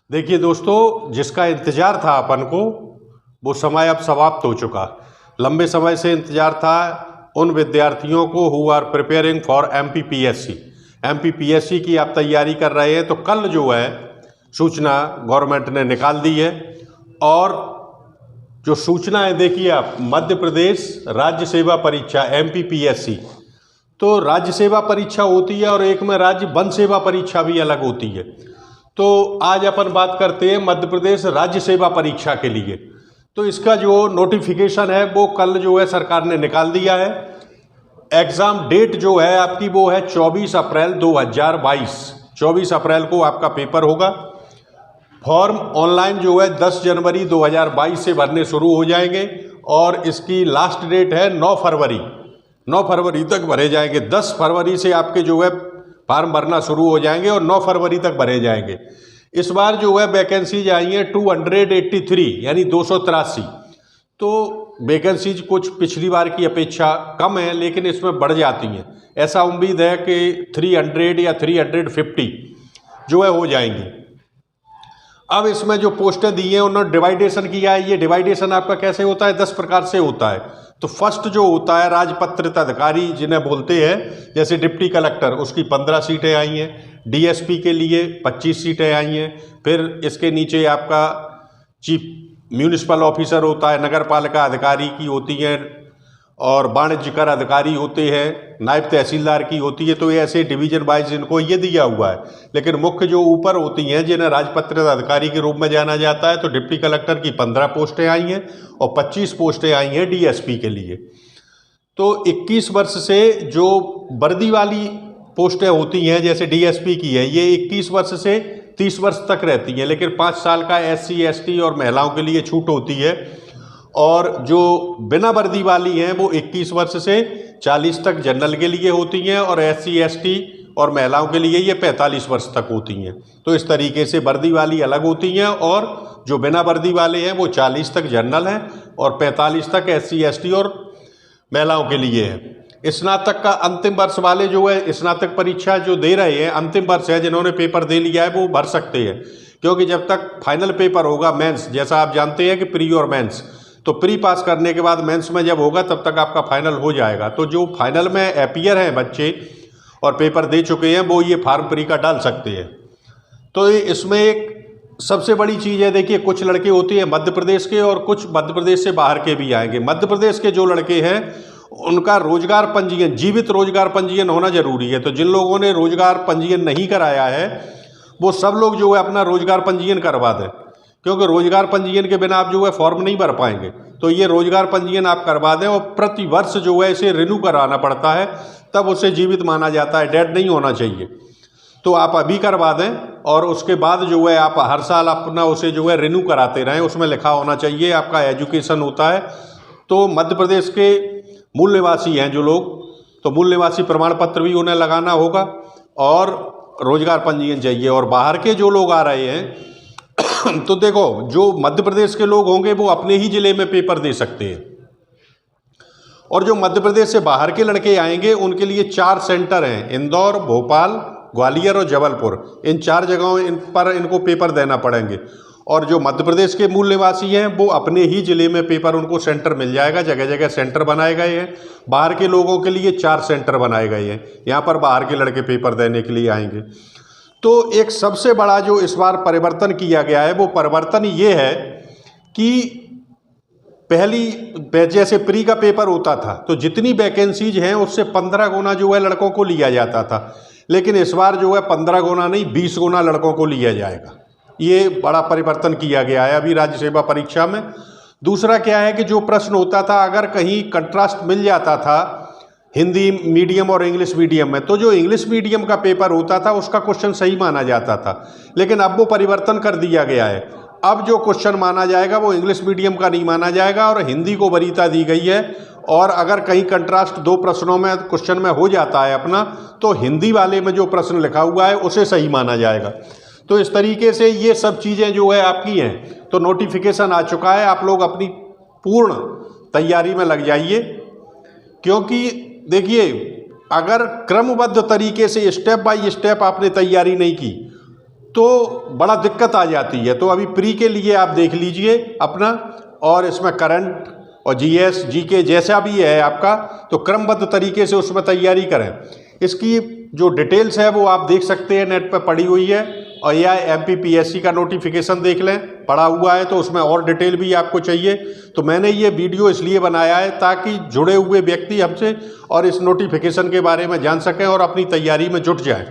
देखिए दोस्तों, जिसका इंतज़ार था अपन को वो समय अब समाप्त हो चुका। लंबे समय से इंतज़ार था उन विद्यार्थियों को who are preparing for MPPSC की आप तैयारी कर रहे हैं। तो कल जो है सूचना गवर्नमेंट ने निकाल दी है। और जो सूचना है, देखिए आप, मध्य प्रदेश राज्य सेवा परीक्षा एमपीपीएससी, तो राज्य सेवा परीक्षा होती है और एक में राज्य वन सेवा परीक्षा भी अलग होती है। तो आज अपन बात करते हैं मध्य प्रदेश राज्य सेवा परीक्षा के लिए। तो इसका जो नोटिफिकेशन है वो कल जो है सरकार ने निकाल दिया है। एग्ज़ाम डेट जो है आपकी वो है 24 अप्रैल 2022। 24 अप्रैल को आपका पेपर होगा। फॉर्म ऑनलाइन जो है 10 जनवरी 2022 से भरने शुरू हो जाएंगे और इसकी लास्ट डेट है 9 फरवरी। 9 फरवरी तक भरे जाएंगे। 10 फरवरी से आपके जो है फॉर्म भरना शुरू हो जाएंगे और 9 फरवरी तक भरे जाएंगे। इस बार जो है वैकेंसीज आई हैं 283, यानी 283। तो वैकेंसीज कुछ पिछली बार की अपेक्षा कम है, लेकिन इसमें बढ़ जाती हैं। ऐसा उम्मीद है कि 300 या 350 जो है हो जाएंगी। अब इसमें जो पोस्टें दी हैं उन्होंने डिवाइडेशन किया है। ये डिवाइडेशन आपका कैसे होता है? 10 प्रकार से होता है। तो फर्स्ट जो होता है राजपत्रित अधिकारी जिन्हें बोलते हैं, जैसे डिप्टी कलेक्टर, उसकी 15 सीटें आई हैं। डीएसपी के लिए 25 सीटें आई हैं। फिर इसके नीचे आपका चीफ म्यूनिसिपल ऑफिसर होता है, नगर पालिका अधिकारी की होती हैं, और वाणिज्य कर अधिकारी होते हैं, नायब तहसीलदार की होती है। तो ये ऐसे डिवीजन वाइज इनको ये दिया हुआ है। लेकिन मुख्य जो ऊपर होती हैं जिन्हें राजपत्रित अधिकारी के रूप में जाना जाता है, तो डिप्टी कलेक्टर की 15 पोस्टें आई हैं और 25 पोस्टें आई हैं डीएसपी के लिए। तो 21 वर्ष से जो वर्दी वाली पोस्टें होती हैं जैसे डीएसपी की है, ये 21 वर्ष से 30 वर्ष तक रहती हैं। लेकिन 5 साल का एससी एसटी और महिलाओं के लिए छूट होती है। और जो बिना वर्दी वाली हैं वो 21 वर्ष से 40 तक जनरल के लिए होती हैं, और एससी एसटी और महिलाओं के लिए ये 45 वर्ष तक होती हैं। तो इस तरीके से वर्दी वाली अलग होती हैं, और जो बिना वर्दी वाले हैं वो 40 तक जनरल हैं और 45 तक एससी एसटी और महिलाओं के लिए है। स्नातक का अंतिम वर्ष वाले जो है स्नातक परीक्षा जो दे रहे हैं, अंतिम वर्ष है, जिन्होंने पेपर दे लिया है वो भर सकते हैं। क्योंकि जब तक फाइनल पेपर होगा मेंस, जैसा आप जानते हैं कि प्री और मेंस, तो प्री पास करने के बाद मेंस में जब होगा तब तक आपका फाइनल हो जाएगा। तो जो फाइनल में अपीयर हैं बच्चे और पेपर दे चुके हैं वो ये फार्म प्री का डाल सकते हैं। तो इसमें एक सबसे बड़ी चीज़ है, देखिए कुछ लड़के होते हैं मध्य प्रदेश के और कुछ मध्य प्रदेश से बाहर के भी आएंगे। मध्य प्रदेश के जो लड़के हैं उनका रोजगार पंजीयन, जीवित रोजगार पंजीयन होना जरूरी है। तो जिन लोगों ने रोजगार पंजीयन नहीं कराया है वो सब लोग जो है अपना रोजगार पंजीयन करवा दें, क्योंकि रोजगार पंजीयन के बिना आप जो है फॉर्म नहीं भर पाएंगे। तो ये रोजगार पंजीयन आप करवा दें, और प्रति वर्ष जो है इसे रिन्यू कराना पड़ता है, तब उसे जीवित माना जाता है, डेड नहीं होना चाहिए। तो आप अभी करवा दें और उसके बाद जो है आप हर साल अपना उसे जो है रिन्यू कराते रहें। उसमें लिखा होना चाहिए आपका एजुकेशन होता है। तो मध्य प्रदेश के मूल निवासी हैं जो लोग, तो मूल निवासी प्रमाण पत्र भी उन्हें लगाना होगा और रोजगार पंजीयन चाहिए। और बाहर के जो लोग आ रहे हैं तो देखो, जो मध्य प्रदेश के लोग होंगे वो अपने ही ज़िले में पेपर दे सकते हैं, और जो मध्य प्रदेश से बाहर के लड़के आएंगे उनके लिए 4 सेंटर हैं, इंदौर, भोपाल, ग्वालियर और जबलपुर। इन 4 जगहों पर इनको पेपर देना पड़ेंगे। और जो मध्य प्रदेश के मूल निवासी हैं वो अपने ही ज़िले में पेपर उनको सेंटर मिल जाएगा। जगह जगह सेंटर बनाए गए हैं। बाहर के लोगों के लिए 4 सेंटर बनाए गए हैं, यहाँ पर बाहर के लड़के पेपर देने के लिए आएंगे। तो एक सबसे बड़ा जो इस बार परिवर्तन किया गया है वो परिवर्तन ये है कि पहली जैसे प्री का पेपर होता था तो जितनी वैकेंसीज हैं उससे 15 गुना जो है लड़कों को लिया जाता था। लेकिन इस बार जो है 15 गुना नहीं 20 गुना लड़कों को लिया जाएगा। ये बड़ा परिवर्तन किया गया है अभी राज्य सेवा परीक्षा में। दूसरा क्या है कि जो प्रश्न होता था, अगर कहीं कंट्रास्ट मिल जाता था हिंदी मीडियम और इंग्लिश मीडियम में, तो जो इंग्लिश मीडियम का पेपर होता था उसका क्वेश्चन सही माना जाता था। लेकिन अब वो परिवर्तन कर दिया गया है। अब जो क्वेश्चन माना जाएगा वो इंग्लिश मीडियम का नहीं माना जाएगा और हिंदी को वरीयता दी गई है। और अगर कहीं कंट्रास्ट 2 प्रश्नों में क्वेश्चन में हो जाता है अपना, तो हिंदी वाले में जो प्रश्न लिखा हुआ है उसे सही माना जाएगा। तो इस तरीके से ये सब चीज़ें जो है आपकी हैं। तो नोटिफिकेशन आ चुका है, आप लोग अपनी पूर्ण तैयारी में लग जाइए। क्योंकि देखिए, अगर क्रमबद्ध तरीके से स्टेप बाय स्टेप आपने तैयारी नहीं की तो बड़ा दिक्कत आ जाती है। तो अभी प्री के लिए आप देख लीजिए अपना, और इसमें करंट और जीएस जीके जैसा भी है आपका, तो क्रमबद्ध तरीके से उसमें तैयारी करें। इसकी जो डिटेल्स है वो आप देख सकते हैं, नेट पर पड़ी हुई है। और या एमपीपीएससी का नोटिफिकेशन देख लें, पड़ा हुआ है, तो उसमें और डिटेल भी आपको चाहिए। तो मैंने ये वीडियो इसलिए बनाया है ताकि जुड़े हुए व्यक्ति हमसे और इस नोटिफिकेशन के बारे में जान सकें और अपनी तैयारी में जुट जाएं।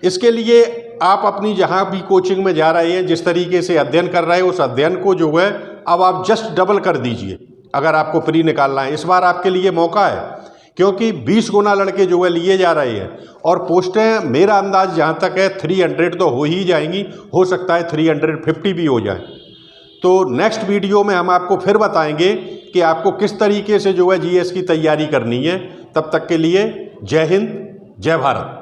इसके लिए आप अपनी जहां भी कोचिंग में जा रहे हैं, जिस तरीके से अध्ययन कर रहे हैं, उस अध्ययन को जो है अब आप जस्ट डबल कर दीजिए। अगर आपको प्री निकालना है, इस बार आपके लिए मौका है, क्योंकि 20 गुना लड़के जो है लिए जा रहे हैं। और पोस्टें मेरा अंदाज जहां तक है 300 तो हो ही जाएंगी, हो सकता है 350 भी हो जाए। तो नेक्स्ट वीडियो में हम आपको फिर बताएंगे कि आपको किस तरीके से जो है जीएस की तैयारी करनी है। तब तक के लिए जय हिंद, जय भारत।